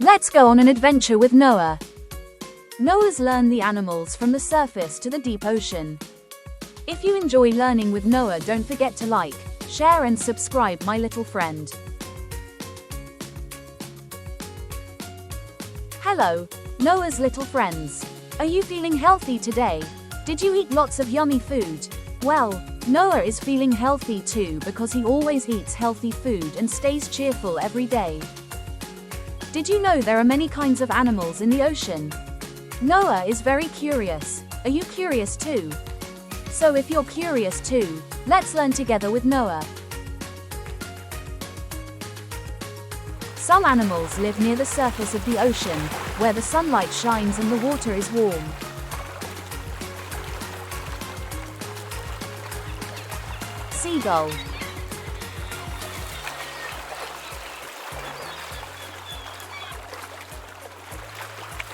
Let's go on an adventure with Noah. Noah's learn the animals from the surface to the deep ocean. If you enjoy learning with Noah, don't forget to like, share and subscribe, my little friend. Hello, Noah's little friends. Are you feeling healthy today? Did you eat lots of yummy food? Well, Noah is feeling healthy too because he always eats healthy food and stays cheerful every day. Did you know there are many kinds of animals in the ocean? Noah is very curious. Are you curious too? So if you're curious too, let's learn together with Noah. Some animals live near the surface of the ocean, where the sunlight shines and the water is warm. Seagull.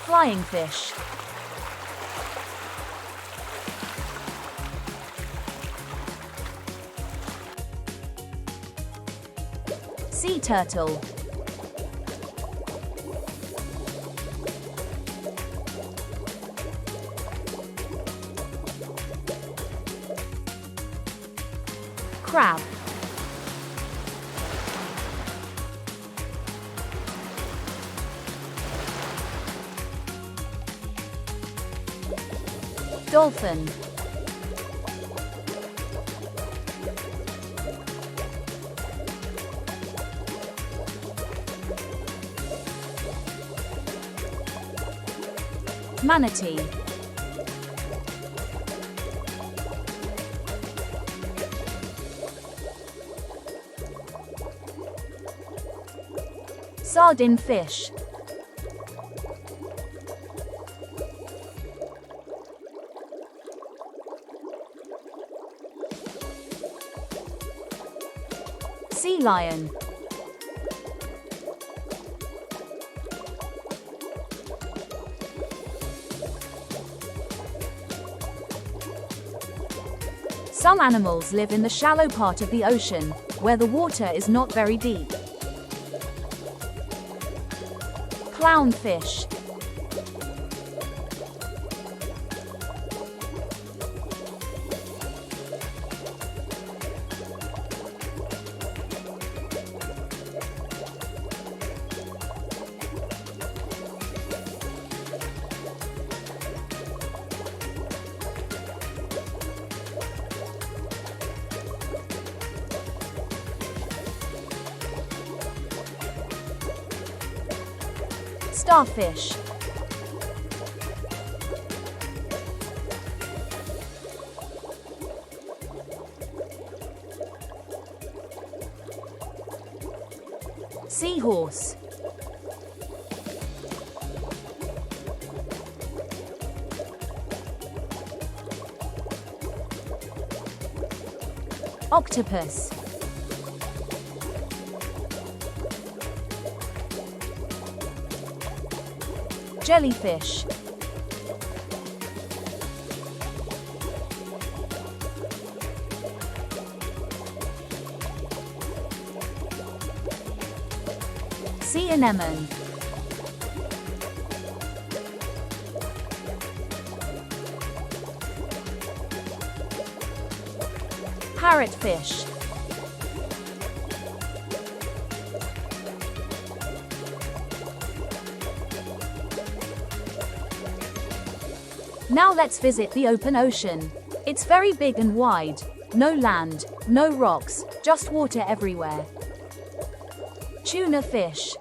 Flying fish. Sea turtle. Crab. Dolphin. Manatee. Sardine fish. Sea lion. Some animals live in the shallow part of the ocean, where the water is not very deep. Clownfish. Starfish. Seahorse. Octopus. Jellyfish. Sea anemone. Parrotfish. Now let's visit the open ocean. It's very big and wide. No land, no rocks, just water everywhere. Tuna fish.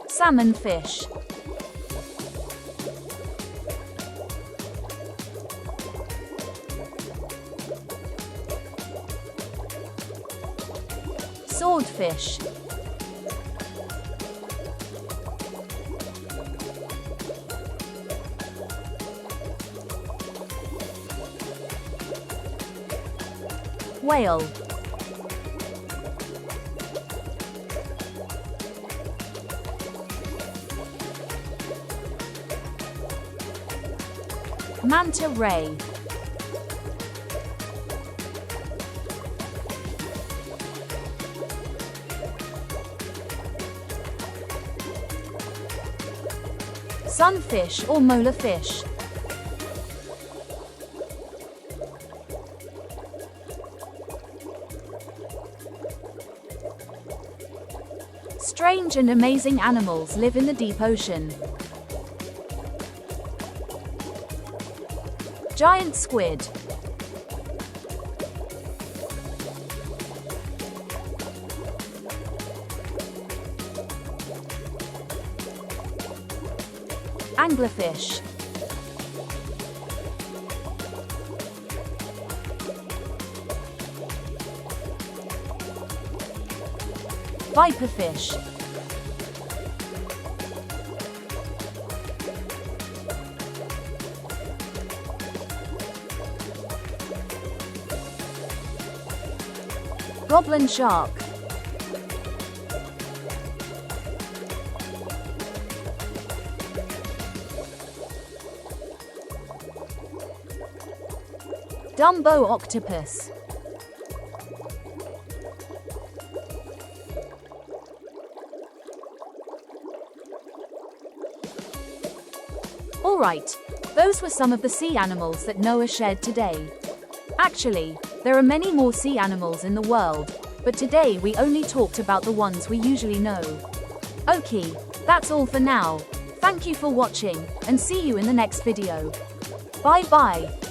Salmon fish. Swordfish. Whale. Manta ray. Sunfish or molar fish. Strange and amazing animals live in the deep ocean. Giant squid. Anglerfish. Viperfish. Goblin shark. Dumbo octopus. Alright, those were some of the sea animals that Noah shared today. Actually, there are many more sea animals in the world, but today we only talked about the ones we usually know. Okay, that's all for now. Thank you for watching, and see you in the next video. Bye bye.